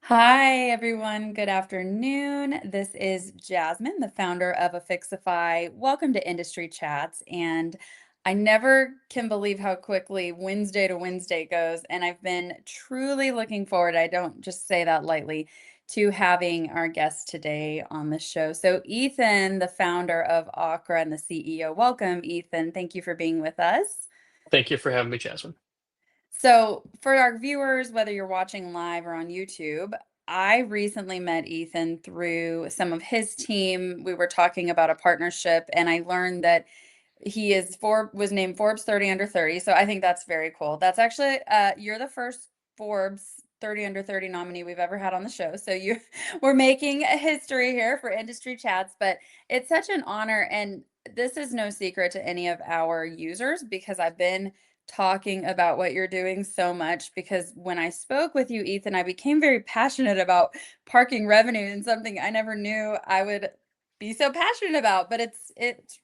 Hi, everyone. Good afternoon. This is Jasmine, the founder of Affixify. Welcome to Industry Chats. And I never can believe how quickly Wednesday to Wednesday goes. And I've been truly looking forward, I don't just say that lightly, to having our guest today on the show. So, Ethan, the founder of Orca and the CEO. Welcome, Ethan. Thank you for being with us. Thank you for having me, Jasmine. So, for our viewers, whether you're watching live or on YouTube, I recently met Ethan through some of his team. We were talking about a partnership, and I learned that was named Forbes 30 under 30. So I think that's very cool. That's actually you're the first Forbes 30 under 30 nominee we've ever had on the show. So you we're making a history here for industry chats, but it's such an honor, and this is no secret to any of our users because I've been talking about what you're doing so much because when I spoke with you, Ethan, I became very passionate about parking revenue and something I never knew I would be so passionate about, but it's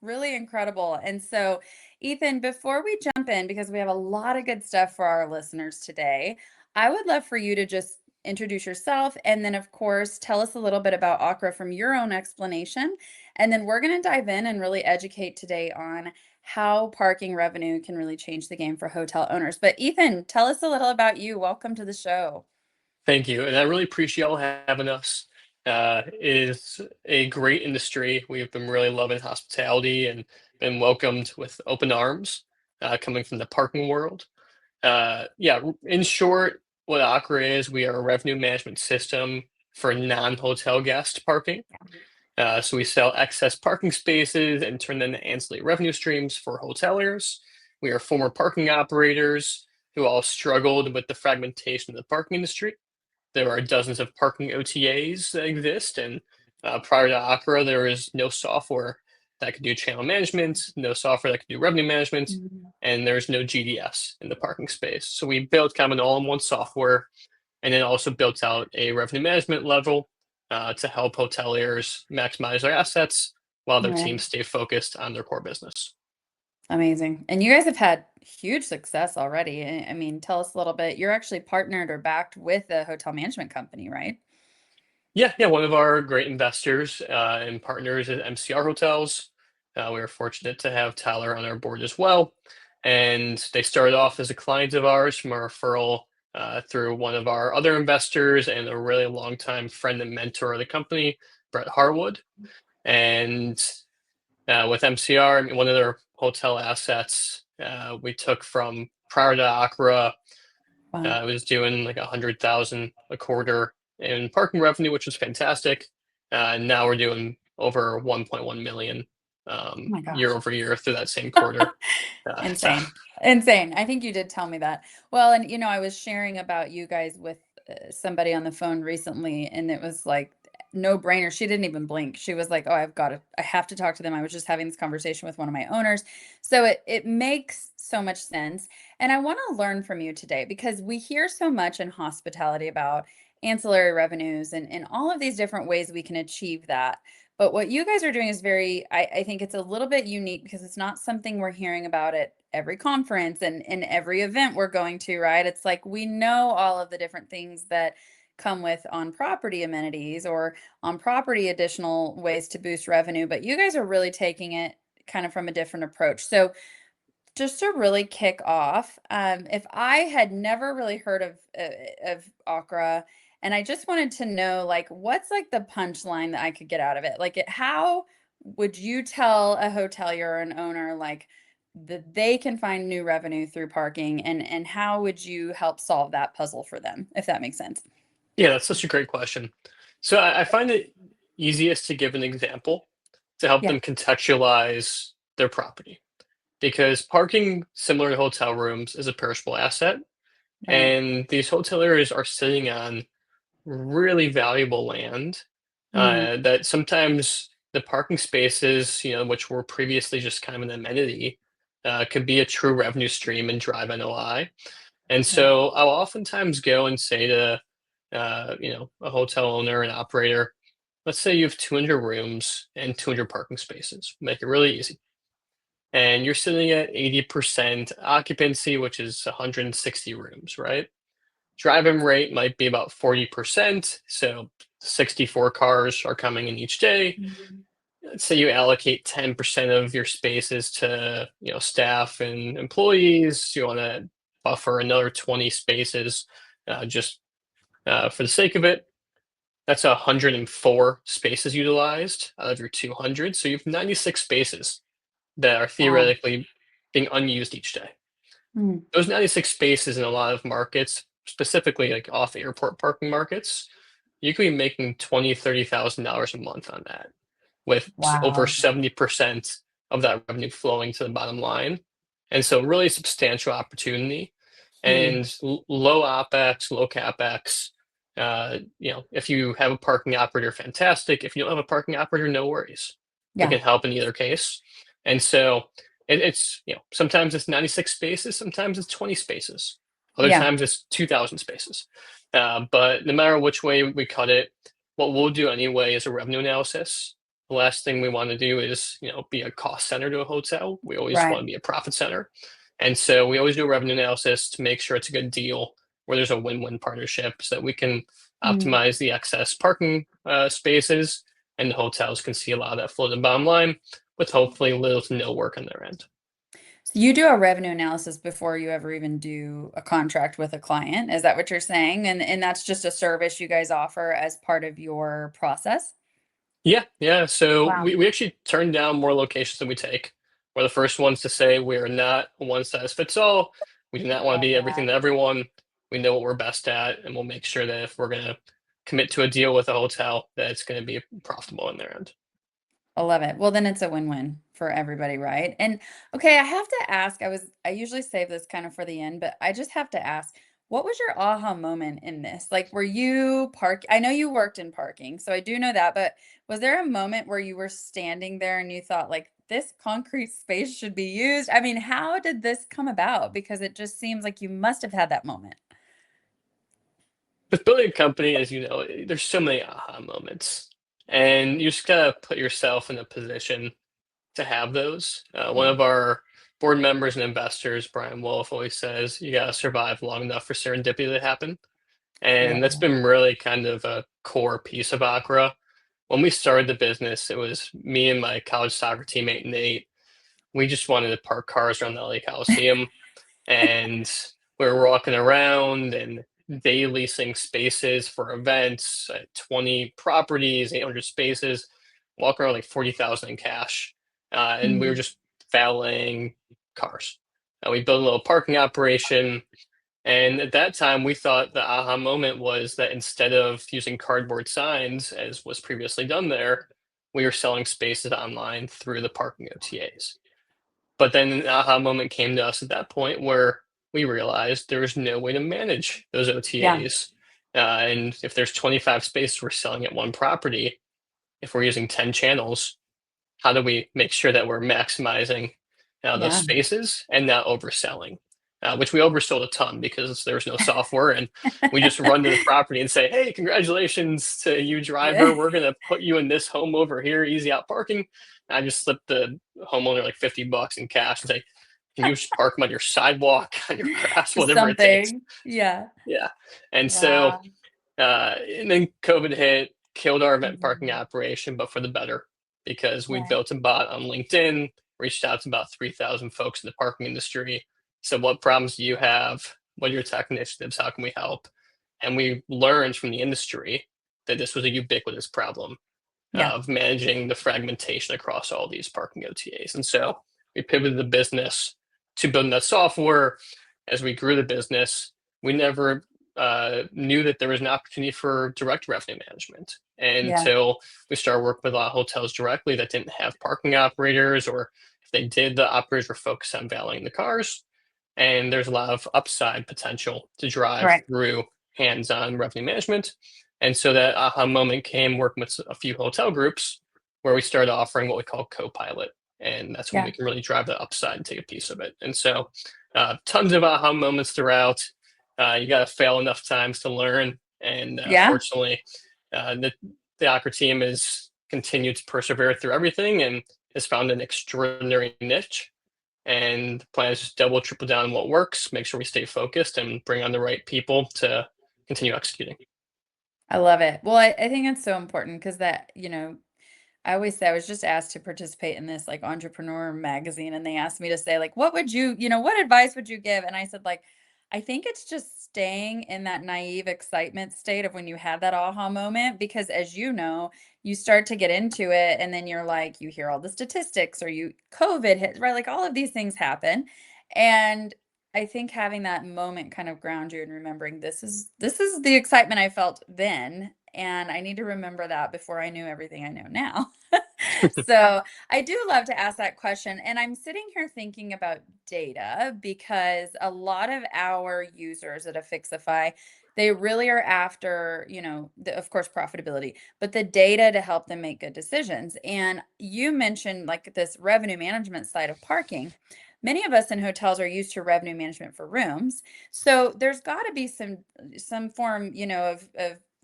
really incredible. And so, Ethan, before we jump in, because we have a lot of good stuff for our listeners today, I would love for you to just introduce yourself and then, of course, tell us a little bit about Accra from your own explanation. And then we're going to dive in and really educate today on how parking revenue can really change the game for hotel owners. But Ethan, tell us a little about you. Welcome to the show. Thank you, and I really appreciate y'all having us. It is a great industry. We've been really loving hospitality and been welcomed with open arms, coming from the parking world. In short, what Acra is, we are a revenue management system for non-hotel guest parking. So we sell excess parking spaces and turn them into ancillary revenue streams for hoteliers. We are former parking operators who all struggled with the fragmentation of the parking industry. There are dozens of parking OTAs that exist, and prior to Opera, there was no software that could do channel management, no software that could do revenue management, Mhm. and there's no GDS in the parking space. So we built kind of an all-in-one software, and then also built out a revenue management level to help hoteliers maximize their assets while their Right. teams stay focused on their core business. Amazing. And you guys have had huge success already. I mean, tell us a little bit. You're actually partnered or backed with a hotel management company, right? Yeah. One of our great investors and partners is MCR Hotels. We are fortunate to have Tyler on our board as well. And they started off as a client of ours from a referral through one of our other investors and a really long-time friend and mentor of the company, Brett Harwood. And with MCR, I mean, one of their hotel assets we took from prior to Accra. Wow. It was doing like 100,000 a quarter in parking revenue, which was fantastic. And now we're doing over 1.1 million Oh my year gosh. over year through that same quarter. So Insane. Insane. I think you did tell me that. Well, and I was sharing about you guys with somebody on the phone recently, and it was like no brainer. She didn't even blink. She was like, "Oh, I have to talk to them." I was just having this conversation with one of my owners. So it makes so much sense. And I want to learn from you today because we hear so much in hospitality about ancillary revenues and all of these different ways we can achieve that. But what you guys are doing is I think it's a little bit unique because it's not something we're hearing about at every conference and every event we're going to, right? It's like we know all of the different things that come with on property amenities or on property additional ways to boost revenue, but you guys are really taking it kind of from a different approach. So just to really kick off, if I had never really heard of Okra, and I just wanted to know, like, what's like the punchline that I could get out of it? Like, how would you tell a hotelier or an owner like that they can find new revenue through parking, and how would you help solve that puzzle for them, if that makes sense? yeah, that's such a great question. So I find it easiest to give an example to help Yeah. them contextualize their property because parking, similar to hotel rooms, is a perishable asset. Right. And these hoteliers are sitting on really valuable land Mm, that sometimes the parking spaces, which were previously just kind of an amenity, could be a true revenue stream and drive NOI. And right. so I'll oftentimes go and say to, a hotel owner and operator, let's say you have 200 rooms and 200 parking spaces. Make it really easy. And you're sitting at 80% occupancy, which is 160 rooms, right? Drive-in rate might be about 40%, so 64 cars are coming in each day. Mhm. Let's say you allocate 10% of your spaces to, staff and employees. You want to buffer another 20 spaces, just for the sake of it. That's 104 spaces utilized out of your 200. So you have 96 spaces that are Wow. theoretically being unused each day. Mm. Those 96 spaces in a lot of markets, specifically like off airport parking markets, you could be making $20,000 to $30,000 a month on that, with over Wow. 70% of that revenue flowing to the bottom line. And so really substantial opportunity Mm. and low OpEx, low CapEx. If you have a parking operator, fantastic. If you don't have a parking operator, no worries. We Yeah. can help in either case. And so sometimes it's 96 spaces, sometimes it's 20 spaces. Other Yeah. times it's 2,000 spaces. But no matter which way we cut it, what we'll do anyway is a revenue analysis. The last thing we want to do is, be a cost center to a hotel. We always want Right. to be a profit center. And so we always do a revenue analysis to make sure it's a good deal where there's a win-win partnership so that we can Mm. optimize the excess parking spaces and the hotels can see a lot of that flow to the bottom line with hopefully little to no work on their end. So you do a revenue analysis before you ever even do a contract with a client. Is that what you're saying? And that's just a service you guys offer as part of your process? Yeah, yeah. So Wow. we actually turn down more locations than we take. We're the first ones to say we are not a one size fits all. We do not want to Love be everything that. to everyone. We know what we're best at, and we'll make sure that if we're going to commit to a deal with a hotel, that it's going to be profitable on their end. I love it. Well, then it's a win-win for everybody, right? And okay, I have to ask, I usually save this kind of for the end, but I just have to ask, what was your aha moment in this? Like, were you I know you worked in parking, so I do know that, but was there a moment where you were standing there and you thought like this concrete space should be used? I mean, how did this come about? Because it just seems like you must have had that moment. With building a company, as you know, there's so many aha moments, and you just gotta put yourself in a position to have those. One Yeah. of our board members and investors, Brian Wolf, always says you gotta survive long enough for serendipity to happen. And Love that's that. been really kind of a core piece of Acra. When we started the business, it was me and my college soccer teammate Nate. We just wanted to park cars around the LA Coliseum, and we were walking around and day leasing spaces for events, 20 properties, 800 spaces, walk around like 40,000 in cash, and we were Mm. just valeting cars. We built a little parking operation, and at that time, we thought the aha moment was that instead of using cardboard signs, as was previously done there, we were selling spaces online through the parking OTAs. But then an aha moment came to us at that point where we realized there was no way to manage those Yeah. OTAs. And if there's 25 spaces we're selling at one property, if we're using 10 channels, how do we make sure that we're maximizing those Yeah. spaces and not overselling? Which we oversold a ton because there was no software, and we just run to the property and say, "Hey, congratulations to you, Yeah. driver. We're gonna put you in this home over here, easy out parking." And I just slipped the homeowner like $50 in cash and say, "Can you just park 'em on your sidewalk, on your grass, Just whatever it takes?" something. Yeah. Yeah, and so Wow. and then COVID hit, killed our event parking Mhm. operation, but for the better, because we Right. built a bot on LinkedIn, reached out to about 3,000 folks in the parking industry. So, what problems do you have? What are your tech initiatives? How can we help? And we learned from the industry that this was a ubiquitous problem Yeah. of managing the fragmentation across all these parking OTAs. And so we pivoted the business to building that software. As we grew the business, we never knew that there was an opportunity for direct revenue management Yeah. until we started working with a lot of hotels directly that didn't have parking operators, or if they did, the operators were focused on valeting the cars. And there's a lot of upside potential to drive Right. through hands-on revenue management. And so that aha moment came working with a few hotel groups where we started offering what we call co-pilot. And that's when Yeah. we can really drive the upside and take a piece of it. And so tons of aha moments throughout. You got to fail enough times to learn. And Yeah. fortunately, the Aqua team has continued to persevere through everything and has found an extraordinary niche And the plan is just double, triple down on what works, make sure we stay focused and bring on the right people to continue executing. I love it. Well, I think it's so important because that, I always say I was just asked to participate in this like entrepreneur magazine and they asked me to say like what would what advice would you give? And I said like I think it's just staying in that naive excitement state of when you have that aha moment because as you know, you start to get into it and then you're like you hear all the statistics or you COVID hits, right? Like all of these things happen. And I think having that moment kind of ground you and remembering this is the excitement I felt then and I need to remember that before I knew everything I know now. So I do love to ask that question. And I'm sitting here thinking about data because a lot of our users at Affixify, they really are after, of course, profitability, but the data to help them make good decisions. And you mentioned like this revenue management side of parking. Many of us in hotels are used to revenue management for rooms. So there's got to be some form, of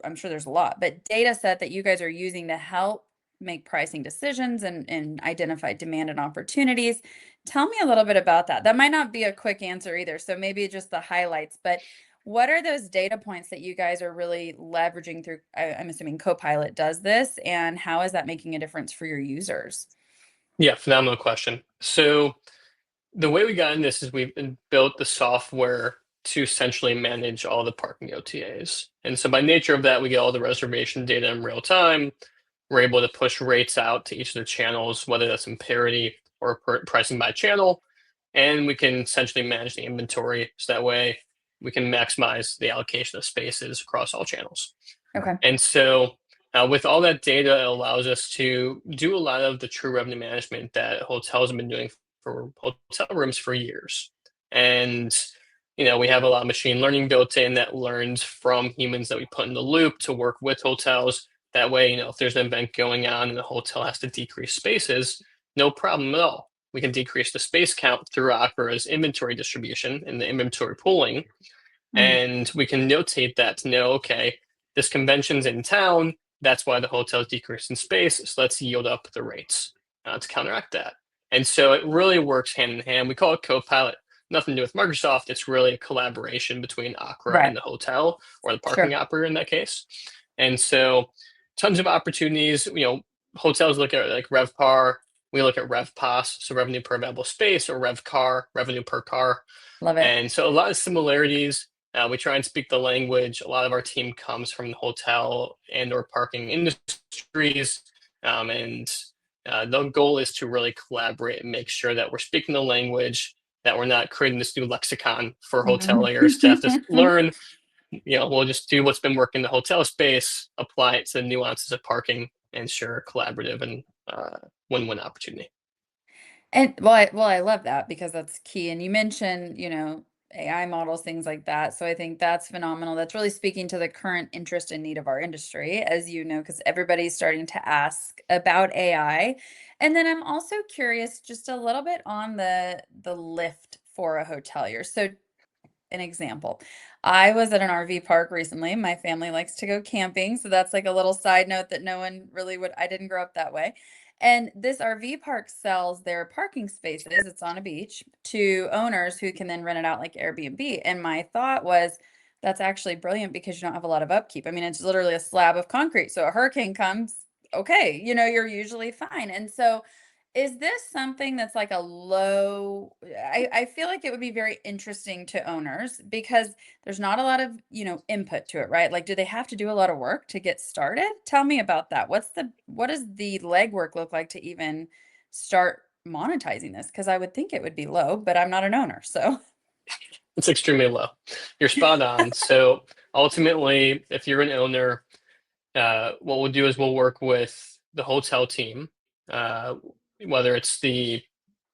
I'm sure there's a lot, but data set that you guys are using to help make pricing decisions and identify demand and opportunities. Tell me a little bit about that. That might not be a quick answer either, so maybe just the highlights, but what are those data points that you guys are really leveraging through, I'm assuming Copilot does this, and how is that making a difference for your users? Yeah, phenomenal question. So the way we got in this is we've built the software to essentially manage all the parking OTAs. And so by nature of that, we get all the reservation data in real time. We're able to push rates out to each of the channels, whether that's in parity or pricing by channel. And we can essentially manage the inventory so that way we can maximize the allocation of spaces across all channels. Okay. And so, with all that data, it allows us to do a lot of the true revenue management that hotels have been doing for hotel rooms for years. And we have a lot of machine learning built in that learns from humans that we put in the loop to work with hotels. That way, if there's an event going on and the hotel has to decrease spaces, no problem at all. We can decrease the space count through Opera's inventory distribution and the inventory pooling, Mhm. and we can notate that to know, okay, this convention's in town. That's why the hotel's decreased in space. So let's yield up the rates to counteract that. And so it really works hand in hand. We call it Copilot. Nothing to do with Microsoft. It's really a collaboration between Accra Right. and the hotel or the parking Sure. operator in that case. And so tons of opportunities. Hotels look at like RevPAR. We look at RevPAS, so revenue per available space, or RevCAR, revenue per car. Love it. And so a lot of similarities. We try and speak the language. A lot of our team comes from the hotel and or parking industries, and the goal is to really collaborate and make sure that we're speaking the language, that we're not creating this new lexicon for Mhm. hoteliers to have to learn. We'll just do what's been working in the hotel space, apply it to the nuances of parking, and share a collaborative and win-win opportunity. And well, I love that because that's key. And you mentioned, AI models, things like that. So I think that's phenomenal. That's really speaking to the current interest and need of our industry, as you know, because everybody's starting to ask about AI. And then I'm also curious just a little bit on the lift for a hotelier. So an example. I was at an RV park recently. My family likes to go camping, so that's like a little side note that no one really would I didn't grow up that way. And this RV park sells their parking spaces, it's on a beach, to owners who can then rent it out like Airbnb. And my thought was, that's actually brilliant because you don't have a lot of upkeep. I mean, it's literally a slab of concrete. So a hurricane comes, okay, you're usually fine. And so is this something that's like a low I feel like it would be very interesting to owners because there's not a lot of, input to it, right? Like, do they have to do a lot of work to get started? Tell me about that. What does the legwork look like to even start monetizing this? Because I would think it would be low, but I'm not an owner, so It's extremely low. You're spot on. So ultimately, if you're an owner, what we'll do is we'll work with the hotel team, uh, whether it's the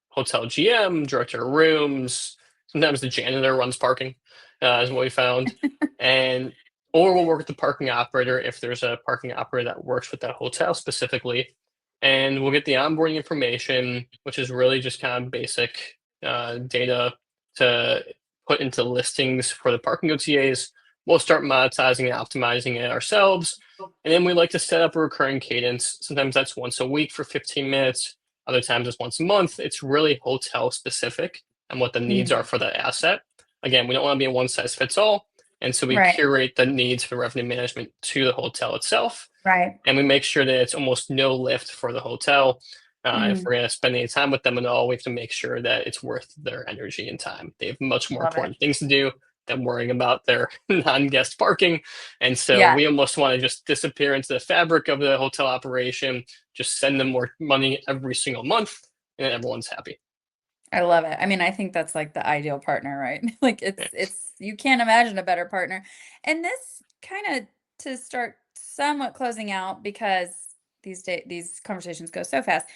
hotel GM, director of rooms, sometimes the janitor runs parking, is what we found, and or we'll work with the parking operator if there's a parking operator that works with that hotel specifically, and we'll get the onboarding information, which is really just kind of basic data to put into listings for the parking OTAs. We'll start monetizing and optimizing it ourselves. And then we like to set up a recurring cadence. Sometimes that's once a week for 15 minutes. Other times it's once a month. It's really hotel specific and what the needs are Mhm. for the asset. Again, we don't want to be a one size fits all. And so we Right, curate the needs for revenue management to the hotel itself. right. And we make sure that it's almost no lift for the hotel. If Mm, we're going to spend any time with them at all, we have to make sure that it's worth their energy and time. They have much more love it. important things to do than worrying about their non-guest parking. And so Yeah, we almost want to just disappear into the fabric of the hotel operation, just send them more money every single month, and everyone's happy. I love it. I mean, I think that's like the ideal partner, right? Like Yeah. it's you can't imagine a better partner. And this kind of to start somewhat closing out because these conversations go so fast.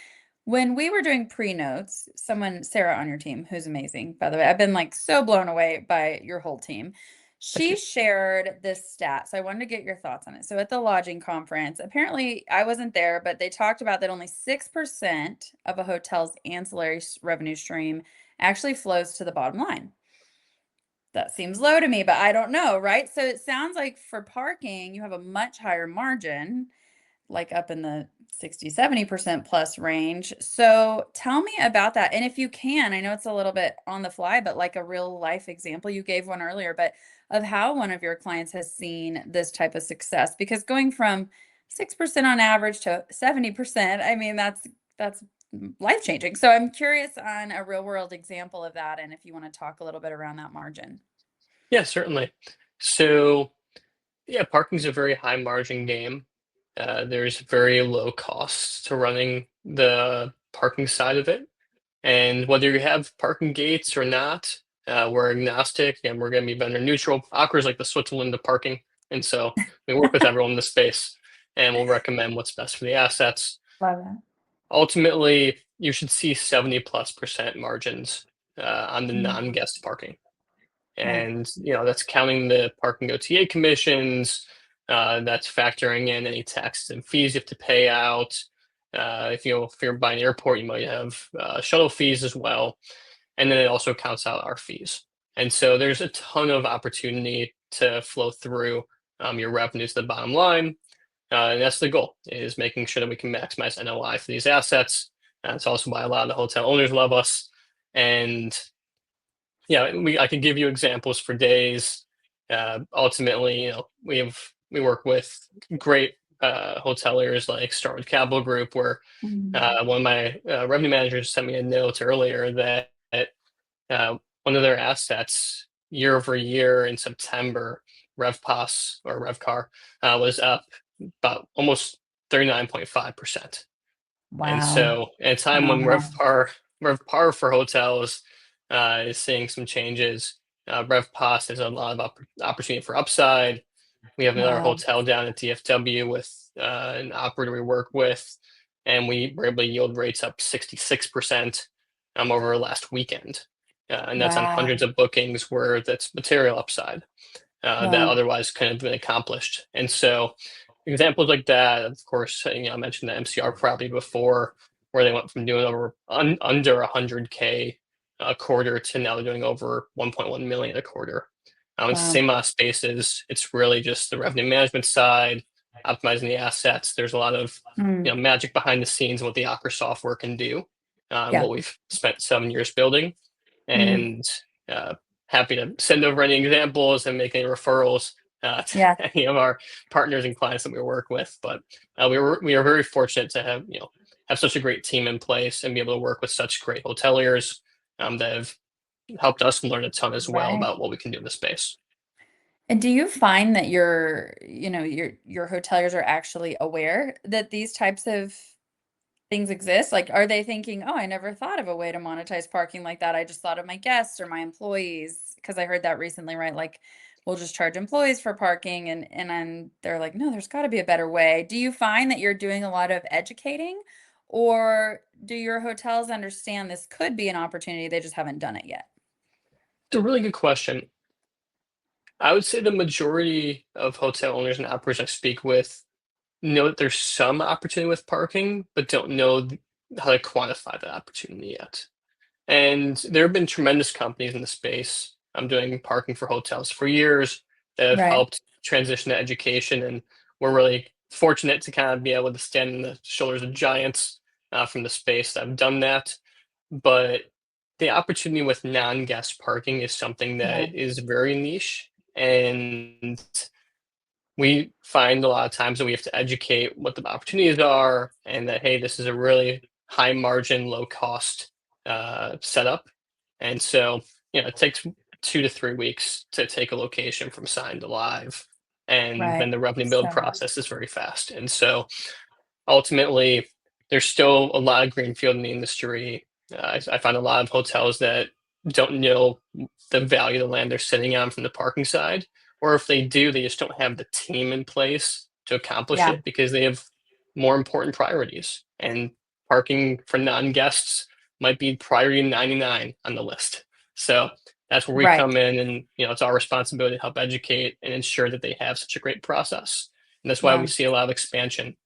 When we were doing pre-notes, someone, Sarah on your team, who's amazing, by the way, I've been like so blown away by your whole team. Thank She you. shared this stat. So I wanted to get your thoughts on it. So at the lodging conference, apparently I wasn't there, but they talked about that only 6% of a hotel's ancillary revenue stream actually flows to the bottom line. That seems low to me, but I don't know, right? So it sounds like for parking, you have a much higher margin like up in the 60, 70% plus range. So tell me about that. And if you can, I know it's a little bit on the fly, but like a real life example, you gave one earlier, but of how one of your clients has seen this type of success. Because going from 6% on average to 70%, I mean, that's life changing. So I'm curious on a real world example of that. And if you want to talk a little bit around that margin. Yeah, certainly. So, yeah, parking's a very high margin game. There's very low costs to running the parking side of it. And whether you have parking gates or not, we're agnostic and we're going to be vendor neutral. Aqua is like the Switzerland of parking. And so we work with everyone in the space and we'll recommend what's best for the assets. Love it. Ultimately, you should see 70+% margins on the Mm, non-guest parking. right. And that's counting the parking OTA commissions, that's factoring in any taxes and fees you have to pay out. If you're buying an airport, you might have shuttle fees as well, and then it also counts out our fees. And so there's a ton of opportunity to flow through your revenues to the bottom line, and that's the goal, is making sure that we can maximize NOI for these assets. That's also why a lot of the hotel owners love us. And yeah, I can give you examples for days. Ultimately, we work with great hoteliers like Starwood Capital Group, where Mm, one of my revenue managers sent me a note earlier that one of their assets year over year in September, RevPAS or RevCar was up about almost 39.5%. And wow. so at a time when Phenomenal. RevPAR for hotels is seeing some changes, RevPAS is a lot of opportunity for upside. We have another Wow. hotel down at DFW with an operator we work with, and we were able to yield rates up 66% over last weekend. And that's on hundreds Wow. of bookings where that's material upside that Wow. otherwise couldn't have been accomplished. And so examples like that, of course, I mentioned the MCR property before, where they went from doing over under 100K a quarter to now doing over 1.1 million a quarter. It's the Wow. same amount of spaces. It's really just the revenue management side, optimizing the assets. There's a lot of Mm, magic behind the scenes, what the Okra software can do, and yeah. what we've spent 7 years building. Mm, And uh, happy to send over any examples and make any referrals to yeah. any of our partners and clients that we work with. But we are very fortunate to have such a great team in place and be able to work with such great hoteliers that have helped us learn a ton as well Right. about what we can do in the space. And do you find that your hoteliers are actually aware that these types of things exist? Like, are they thinking, "Oh, I never thought of a way to monetize parking like that. I just thought of my guests or my employees." Because I heard that recently, right? Like, we'll just charge employees for parking and then they're like, "No, there's got to be a better way." Do you find that you're doing a lot of educating or do your hotels understand this could be an opportunity, they just haven't done it yet? It's a really good question. I would say the majority of hotel owners and operators I speak with know that there's some opportunity with parking, but don't know how to quantify that opportunity yet. And there have been tremendous companies in the space. I'm doing parking for hotels for years that have Right. helped transition to education, and we're really fortunate to kind of be able to stand on the shoulders of giants from the space that have done that. But the opportunity with non-guest parking is something Yeah. that is very niche, and we find a lot of times that we have to educate what the opportunities are, and that, hey, this is a really high margin, low cost setup. And so, it takes 2 to 3 weeks to take a location from sign to live. And Right. then the revenue build So process is very fast. And so ultimately, there's still a lot of greenfield in the industry. I find a lot of hotels that don't know the value of the land they're sitting on from the parking side, or if they do, they just don't have the team in place to accomplish yeah. it because they have more important priorities. And parking for non-guests might be priority 99 on the list. So that's where we Right. come in, and it's our responsibility to help educate and ensure that they have such a great process. And that's why we Yeah. see a lot of expansion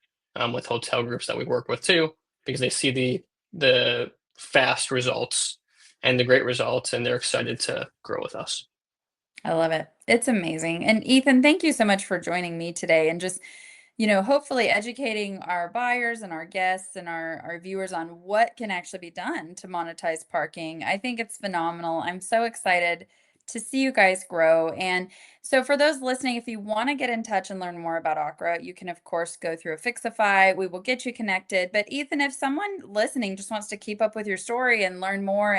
with hotel groups that we work with too, because they see the fast results and the great results, and they're excited to grow with us. I love it. It's amazing. And Ethan, thank you so much for joining me today and just, hopefully educating our buyers and our guests and our viewers on what can actually be done to monetize parking. I think it's phenomenal. I'm so excited to see you guys grow. And so for those listening, if you want to get in touch and learn more about Okra, you can of course go through Affixify. We will get you connected. But Ethan, if someone listening just wants to keep up with your story and learn more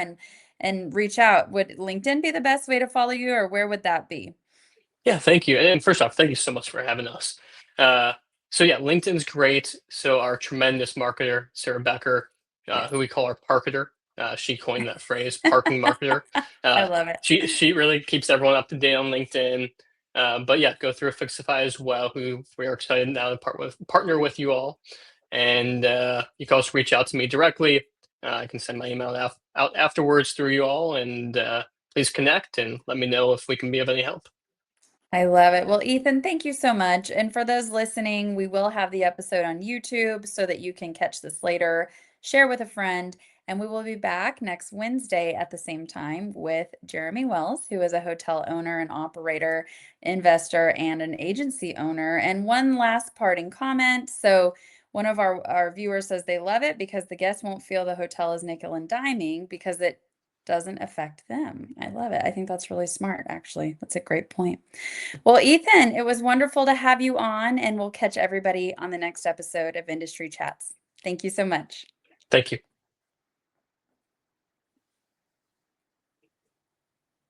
and reach out, would LinkedIn be the best way to follow you, or where would that be? Yeah, thank you. And first off, thank you so much for having us. Uh, so yeah, LinkedIn's great. So our tremendous marketer, Sarah Becker, Yes. who we call our parketer, she coined that phrase, parking marketer. I Uh, love it. she really keeps everyone up to date on LinkedIn. But yeah, go through Affixify as well, who we are excited now to partner with you all. And you can also reach out to me directly. I can send my email out afterwards through you all, and please connect and let me know if we can be of any help. I love it. Well, Ethan, thank you so much. And for those listening, we will have the episode on YouTube so that you can catch this later, share with a friend, and we will be back next Wednesday at the same time with Jeremy Wells, who is a hotel owner and operator, investor, and an agency owner. And one last parting comment. So, one of our viewers says they love it because the guests won't feel the hotel is nickel and diming because it doesn't affect them. I love it. I think that's really smart, actually. That's a great point. Well, Ethan, it was wonderful to have you on, and we'll catch everybody on the next episode of Industry Chats. Thank you so much. Thank you.